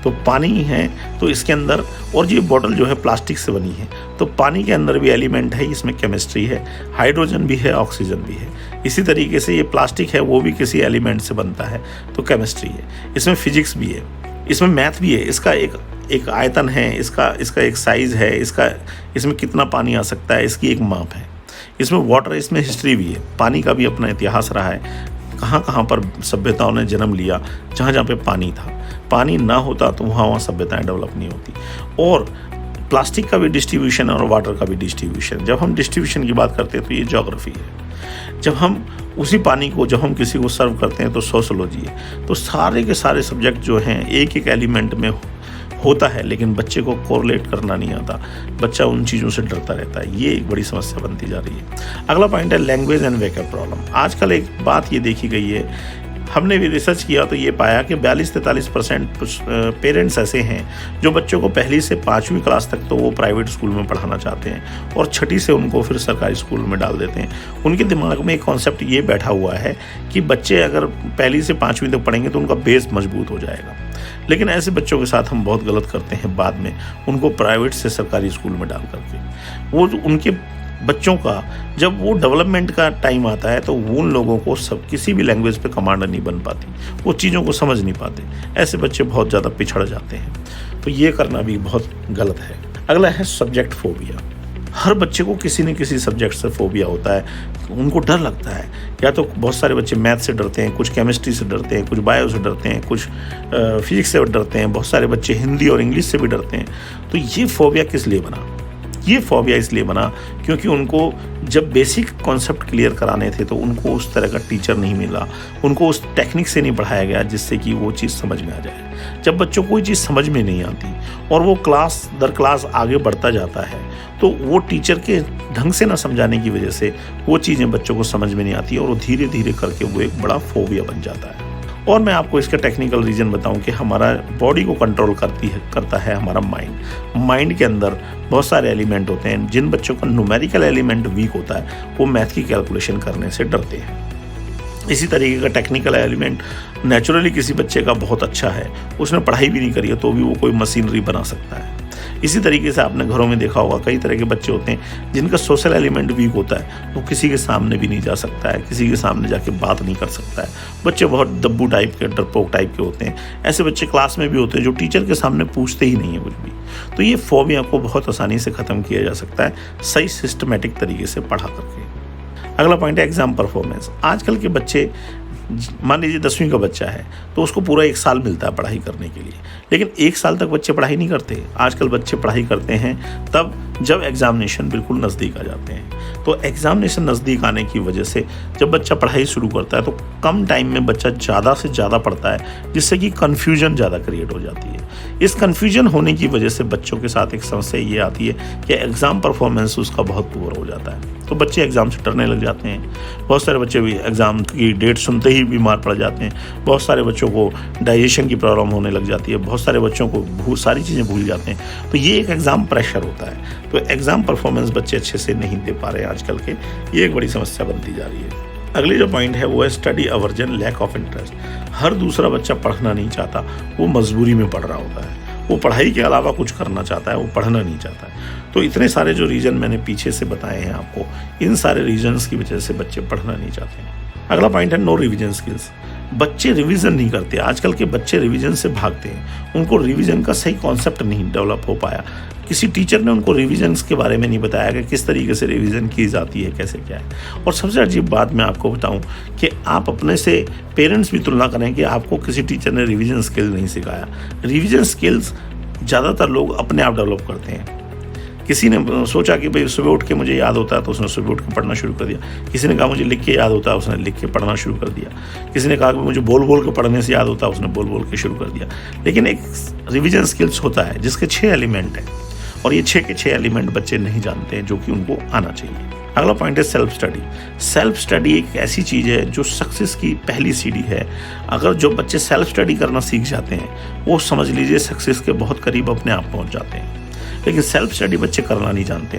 तो पानी है तो इसके अंदर, और ये बोतल जो है प्लास्टिक से बनी है, तो पानी के अंदर भी एलिमेंट है, इसमें केमिस्ट्री है, हाइड्रोजन भी है, ऑक्सीजन भी है। इसी तरीके से ये प्लास्टिक है, वो भी किसी एलिमेंट से बनता है, तो केमिस्ट्री है। इसमें फिजिक्स भी है, इसमें मैथ भी है, इसका एक आयतन है, इसका एक साइज़ है, इसमें कितना पानी आ सकता है, इसकी एक माप है। इसमें वाटर, इसमें हिस्ट्री भी है, पानी का भी अपना इतिहास रहा है, कहाँ कहाँ पर सभ्यताओं ने जन्म लिया, जहाँ जहाँ पे पानी था। पानी ना होता तो वहाँ सभ्यताएं डेवलप नहीं होती। और प्लास्टिक का भी डिस्ट्रीब्यूशन और वाटर का भी डिस्ट्रीब्यूशन। जब हम डिस्ट्रीब्यूशन की बात करते हैं तो ये ज्योग्राफी है। जब हम उसी पानी को जब हम किसी को सर्व करते हैं तो सोशोलॉजी है। तो सारे के सारे सब्जेक्ट जो हैं एक एक एलिमेंट में होता है, लेकिन बच्चे को कोरिलेट करना नहीं आता, बच्चा उन चीज़ों से डरता रहता है। ये एक बड़ी समस्या बनती जा रही है। अगला पॉइंट है लैंग्वेज एंड वेकअप प्रॉब्लम। आजकल एक बात ये देखी गई है, हमने भी रिसर्च किया तो ये पाया कि 42-43% पेरेंट्स ऐसे हैं जो बच्चों को पहली से 5वीं क्लास तक तो वो प्राइवेट स्कूल में पढ़ाना चाहते हैं और 6ठी से उनको फिर सरकारी स्कूल में डाल देते हैं। उनके दिमाग में एक कॉन्सेप्ट ये बैठा हुआ है कि बच्चे अगर पहली से 5वीं तक पढ़ेंगे तो उनका बेस मजबूत हो जाएगा। लेकिन ऐसे बच्चों के साथ हम बहुत गलत करते हैं, बाद में उनको प्राइवेट से सरकारी स्कूल में डाल करके। वो उनके बच्चों का जब वो डेवलपमेंट का टाइम आता है तो उन लोगों को सब किसी भी लैंग्वेज पे कमांडर नहीं बन पाती, वो चीज़ों को समझ नहीं पाते। ऐसे बच्चे बहुत ज़्यादा पिछड़ जाते हैं, तो ये करना भी बहुत गलत है। अगला है सब्जेक्ट फोबिया। हर बच्चे को किसी न किसी सब्जेक्ट से फोबिया होता है, उनको डर लगता है। या तो बहुत सारे बच्चे मैथ से डरते हैं, कुछ केमिस्ट्री से डरते हैं, कुछ बायो से डरते हैं, कुछ फिजिक्स से डरते हैं, बहुत सारे बच्चे हिंदी और इंग्लिश से भी डरते हैं। तो ये फोबिया किस लिए बना? ये फोबिया इसलिए बना क्योंकि उनको जब बेसिक कॉन्सेप्ट क्लियर कराने थे तो उनको उस तरह का टीचर नहीं मिला, उनको उस टेक्निक से नहीं पढ़ाया गया जिससे कि वो चीज़ समझ में आ जाए। जब बच्चों को कोई चीज़ समझ में नहीं आती और वो क्लास दर क्लास आगे बढ़ता जाता है तो वो टीचर के ढंग से ना समझाने की वजह से वो चीज़ें बच्चों को समझ में नहीं आती और वो धीरे धीरे करके वो एक बड़ा फोबिया बन जाता है। और मैं आपको इसका टेक्निकल रीज़न बताऊं कि हमारा बॉडी को कंट्रोल करता है हमारा माइंड के अंदर बहुत सारे एलिमेंट होते हैं। जिन बच्चों का न्यूमेरिकल एलिमेंट वीक होता है वो मैथ की कैलकुलेशन करने से डरते हैं। इसी तरीके का टेक्निकल एलिमेंट नेचुरली किसी बच्चे का बहुत अच्छा है, उसने पढ़ाई भी नहीं करी है तो भी वो कोई मशीनरी बना सकता है। इसी तरीके से आपने घरों में देखा होगा कई तरह के बच्चे होते हैं जिनका सोशल एलिमेंट वीक होता है, वो किसी के सामने भी नहीं जा सकता है, किसी के सामने जाके बात नहीं कर सकता है। बच्चे बहुत दब्बू टाइप के, डरपोक टाइप के होते हैं। ऐसे बच्चे क्लास में भी होते हैं जो टीचर के सामने पूछते ही नहीं है कुछ भी। तो ये फोबिया को बहुत आसानी से ख़त्म किया जा सकता है सही सिस्टमेटिक तरीके से पढ़ा करके। अगला पॉइंट है एग्ज़ाम परफॉर्मेंस। आजकल के बच्चे, मान लीजिए 10वीं का बच्चा है तो उसको पूरा 1 साल मिलता है पढ़ाई करने के लिए, लेकिन 1 साल तक बच्चे पढ़ाई नहीं करते। आजकल बच्चे पढ़ाई करते हैं तब जब एग्जामिनेशन बिल्कुल नज़दीक आ जाते हैं। तो एग्जामिनेशन नज़दीक आने की वजह से जब बच्चा पढ़ाई शुरू करता है तो कम टाइम में बच्चा ज़्यादा से ज़्यादा पढ़ता है, जिससे कि कन्फ्यूजन ज़्यादा क्रिएट हो जाती है। इस कन्फ्यूजन होने की वजह से बच्चों के साथ एक समस्या ये आती है कि एग्ज़ाम परफॉर्मेंस उसका बहुत पुअर हो जाता है। तो बच्चे एग्ज़ाम से डरने लग जाते हैं। बहुत सारे बच्चे भी एग्ज़ाम की डेट सुनते ही बीमार पड़ जाते हैं। बहुत सारे बच्चों को डाइजेशन की प्रॉब्लम होने लग जाती है। बहुत सारे बच्चों को सारी चीज़ें भूल जाते हैं। तो ये एक एग्ज़ाम प्रेशर होता है। तो एग्ज़ाम परफॉर्मेंस बच्चे अच्छे से नहीं दे पा रहे हैं आजकल के, ये एक बड़ी समस्या बनती जा रही है। अगली जो पॉइंट है वो है study aversion, lack of interest. हर दूसरा बच्चा पढ़ना नहीं चाहता, वो मजबूरी में पढ़ रहा होता है। वो पढ़ाई के अलावा कुछ करना चाहता है, वो पढ़ना नहीं चाहता है। तो इतने सारे जो रीज़न मैंने पीछे से बताए हैं आपको, इन सारे रीजन्स की वजह से बच्चे पढ़ना नहीं चाहते हैं। अगला पॉइंट है नो रिवीजन स्किल्स। बच्चे रिवीजन नहीं करते। आजकल के बच्चे रिवीजन से भागते हैं। उनको रिवीजन का सही कॉन्सेप्ट नहीं डेवलप हो पाया। किसी टीचर ने उनको रिवीजन्स के बारे में नहीं बताया कि किस तरीके से रिवीजन की जाती है, कैसे क्या है। और सबसे अजीब बात मैं आपको बताऊं कि आप अपने से पेरेंट्स भी तुलना करें कि आपको किसी टीचर ने रिवीजन स्किल नहीं सिखाया। रिवीजन स्किल्स ज़्यादातर लोग अपने आप डेवलप करते हैं। किसी ने सोचा कि भाई सुबह उठ के मुझे याद होता है तो उसने सुबह उठ के पढ़ना शुरू कर दिया। किसी ने कहा मुझे लिख के याद होता है, उसने लिख के पढ़ना शुरू कर दिया। किसी ने कहा कि मुझे बोल बोल के पढ़ने से याद होता है, उसने बोल बोल के शुरू कर दिया। लेकिन एक रिवीजन स्किल्स होता है जिसके 6 एलिमेंट हैं, और ये 6 के 6 एलिमेंट बच्चे नहीं जानते हैं, जो कि उनको आना चाहिए। अगला पॉइंट है सेल्फ स्टडी। सेल्फ स्टडी एक ऐसी चीज़ है जो सक्सेस की पहली सीढ़ी है। अगर जो बच्चे सेल्फ स्टडी करना सीख जाते हैं, वो समझ लीजिए सक्सेस के बहुत करीब अपने आप पहुंच जाते हैं। लेकिन सेल्फ स्टडी बच्चे करना नहीं जानते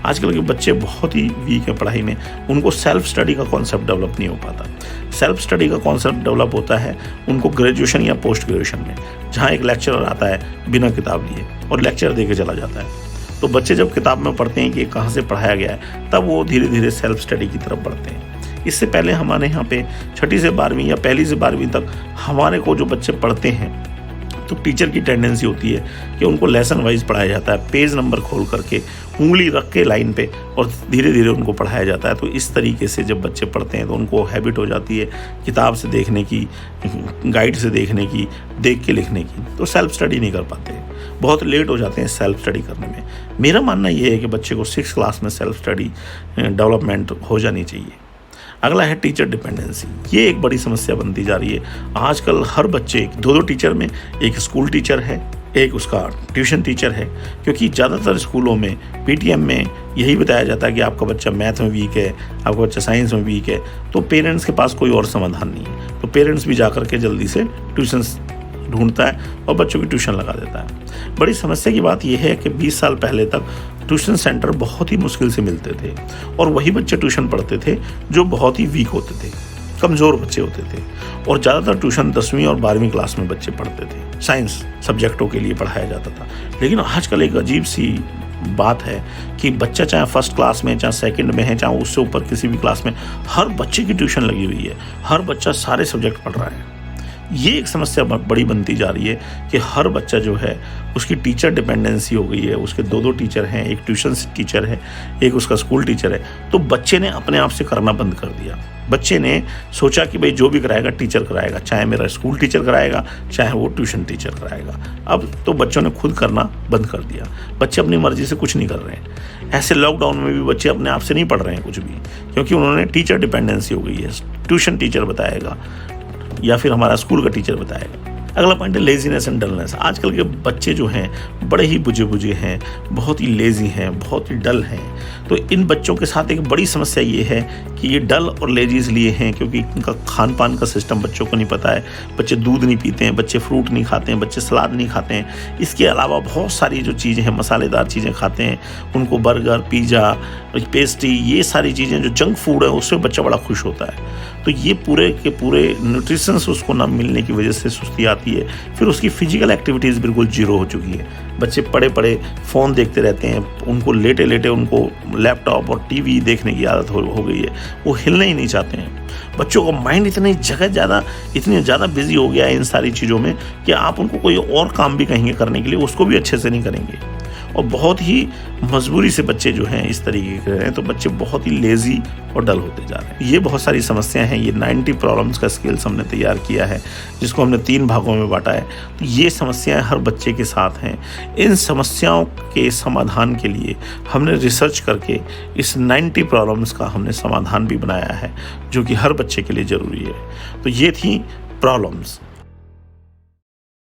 आजकल के बच्चे बहुत ही वीक हैं पढ़ाई में। उनको सेल्फ स्टडी का कॉन्सेप्ट डेवलप नहीं हो पाता। सेल्फ स्टडी का कॉन्सेप्ट डेवलप होता है उनको ग्रेजुएशन या पोस्ट ग्रेजुएशन में, जहाँ एक लेक्चरर आता है बिना किताब लिए और लेक्चर दे के चला जाता है। तो बच्चे जब किताब में पढ़ते हैं कि कहाँ से पढ़ाया गया है, तब वो धीरे धीरे सेल्फ स्टडी की तरफ बढ़ते हैं। इससे पहले हमारे यहाँ पे 6ठी से 12वीं या पहली से 12वीं तक हमारे को जो बच्चे पढ़ते हैं, तो टीचर की टेंडेंसी होती है कि उनको लेसन वाइज पढ़ाया जाता है, पेज नंबर खोल करके उंगली रख के लाइन पे, और धीरे धीरे उनको पढ़ाया जाता है। तो इस तरीके से जब बच्चे पढ़ते हैं तो उनको हैबिट हो जाती है किताब से देखने की, गाइड से देखने की, देख के लिखने की। तो सेल्फ स्टडी नहीं कर पाते, बहुत लेट हो जाते हैं सेल्फ स्टडी करने में। मेरा मानना ये है कि बच्चे को 6th क्लास में सेल्फ स्टडी डेवलपमेंट हो जानी चाहिए। अगला है टीचर डिपेंडेंसी। ये एक बड़ी समस्या बनती जा रही है। आजकल हर बच्चे 2-2 टीचर में, एक स्कूल टीचर है, एक उसका ट्यूशन टीचर है। क्योंकि ज़्यादातर स्कूलों में पीटीएम में यही बताया जाता है कि आपका बच्चा मैथ में वीक है, आपका बच्चा साइंस में वीक है। तो पेरेंट्स के पास कोई और समाधान नहीं है। तो पेरेंट्स भी जा कर के जल्दी से ट्यूशन ढूंढता है और बच्चों की ट्यूशन लगा देता है। बड़ी समस्या की बात यह है कि 20 साल पहले तक ट्यूशन सेंटर बहुत ही मुश्किल से मिलते थे, और वही बच्चे ट्यूशन पढ़ते थे जो बहुत ही वीक होते थे, कमज़ोर बच्चे होते थे। और ज़्यादातर ट्यूशन 10वीं और 12वीं क्लास में बच्चे पढ़ते थे। साइंस सब्जेक्टों के लिए पढ़ाया जाता था। लेकिन आजकल एक अजीब सी बात है कि बच्चा चाहे फर्स्ट क्लास में, चाहे सेकंड में है, चाहे उससे ऊपर किसी भी क्लास में, हर बच्चे की ट्यूशन लगी हुई है। हर बच्चा सारे सब्जेक्ट पढ़ रहा है। ये एक समस्या बड़ी बनती जा रही है कि हर बच्चा जो है उसकी टीचर डिपेंडेंसी हो गई है। उसके 2-2 टीचर हैं, एक ट्यूशन टीचर है, एक उसका स्कूल टीचर है। तो बच्चे ने अपने आप से करना बंद कर दिया। बच्चे ने सोचा कि भाई जो भी कराएगा टीचर कराएगा, चाहे मेरा स्कूल टीचर कराएगा, चाहे वो ट्यूशन टीचर कराएगा। अब तो बच्चों ने खुद करना बंद कर दिया। बच्चे अपनी मर्जी से कुछ नहीं कर रहे हैं। ऐसे लॉकडाउन में भी बच्चे अपने आप से नहीं पढ़ रहे हैं कुछ भी, क्योंकि उन्होंने टीचर डिपेंडेंसी हो गई है। ट्यूशन टीचर बताएगा या फिर हमारा स्कूल का टीचर बताएगा। अगला पॉइंट है लेजीनेस एंड डलनेस। आजकल के बच्चे जो हैं बड़े ही बुझे हैं, बहुत ही लेजी हैं, बहुत ही डल हैं। तो इन बच्चों के साथ एक बड़ी समस्या ये है कि ये डल और लेजी इसलिए हैं क्योंकि इनका खान पान का सिस्टम बच्चों को नहीं पता है। बच्चे दूध नहीं पीते हैं, बच्चे फ्रूट नहीं खाते हैं, बच्चे सलाद नहीं खाते हैं। इसके अलावा बहुत सारी जो चीज़ें हैं, मसालेदार चीज़ें खाते हैं। उनको बर्गर, पिज़्ज़ा, पेस्ट्री, ये सारी चीज़ें जो जंक फूड है उसमें बच्चा बड़ा खुश होता है। तो ये पूरे के पूरे न्यूट्रिशंस उसको ना मिलने की वजह से सुस्ती आती है। फिर उसकी फिजिकल एक्टिविटीज़ बिल्कुल जीरो हो चुकी है। बच्चे पड़े पड़े फ़ोन देखते रहते हैं। उनको लेटे लेटे उनको लैपटॉप और टीवी देखने की आदत हो गई है। वो हिलने ही नहीं चाहते हैं। बच्चों का माइंड इतनी ज़्यादा बिजी हो गया है इन सारी चीज़ों में कि आप उनको कोई और काम भी कहेंगे करने के लिए, उसको भी अच्छे से नहीं करेंगे। और बहुत ही मजबूरी से बच्चे जो हैं इस तरीके के रहे हैं, तो बच्चे बहुत ही लेज़ी और डल होते जा रहे हैं। ये बहुत सारी समस्याएं हैं। ये 90 प्रॉब्लम्स का स्केल्स हमने तैयार किया है, जिसको हमने 3 भागों में बांटा है। तो ये समस्याएं हर बच्चे के साथ हैं। इन समस्याओं के समाधान के लिए हमने रिसर्च करके इस 90 प्रॉब्लम्स का हमने समाधान भी बनाया है, जो कि हर बच्चे के लिए ज़रूरी है। तो ये थी प्रॉब्लम्स।